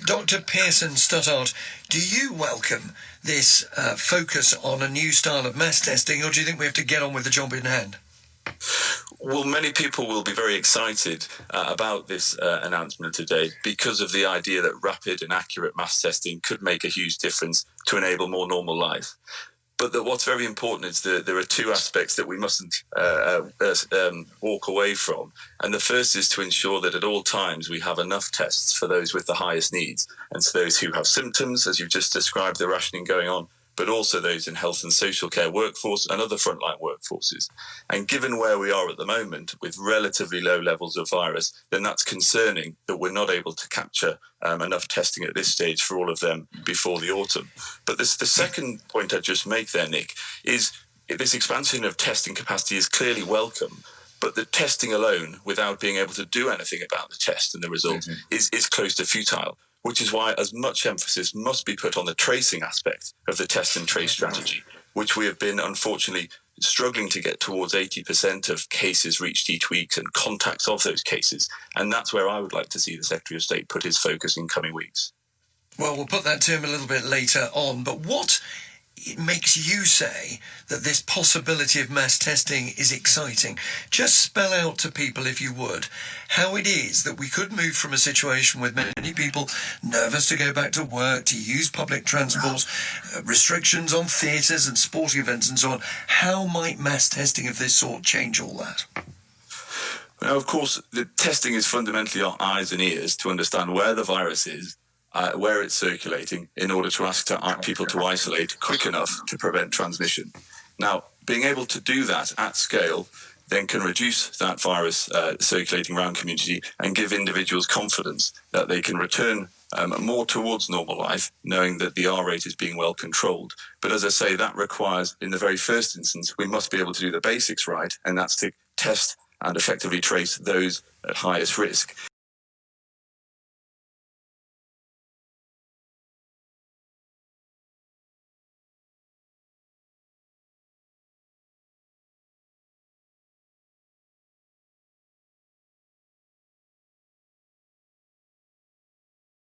Dr. Pearson-Stuttard, do you welcome this focus on a new style of mass testing, or do you think we have to get on with the job in hand? Well, many people will be very excited about this announcement today because of the idea that rapid and accurate mass testing could make a huge difference to enable more normal life. But what's very important is that there are two aspects that we mustn't walk away from. And the first is to ensure that at all times we have enough tests for those with the highest needs. And so those who have symptoms, as you've just described, the rationing going on, but also those in health and social care workforce and other frontline workforces. And given where we are at the moment with relatively low levels of virus, then that's concerning that we're not able to capture enough testing at this stage for all of them before the autumn. But the second point I'd just make there, Nick, is this expansion of testing capacity is clearly welcome, but the testing alone, without being able to do anything about the test and the result, is close to futile. Which is why as much emphasis must be put on the tracing aspect of the test and trace strategy, which we have been, unfortunately, struggling to get towards 80% of cases reached each week and contacts of those cases. And that's where I would like to see the Secretary of State put his focus in coming weeks. Well, we'll put that to him a little bit later on. But what makes you say that this possibility of mass testing is exciting? Just spell out to people, if you would, how it is that we could move from a situation with many people nervous to go back to work, to use public transport, restrictions on theatres and sporting events and so on. How might mass testing of this sort change all that? Now, of course, the testing is fundamentally our eyes and ears to understand where the virus is, where it's circulating, in order to ask people to isolate quick enough to prevent transmission. Now, being able to do that at scale then can reduce that virus circulating around community and give individuals confidence that they can return more towards normal life, knowing that the R rate is being well controlled. But as I say, that requires, in the very first instance, we must be able to do the basics right, and that's to test and effectively trace those at highest risk.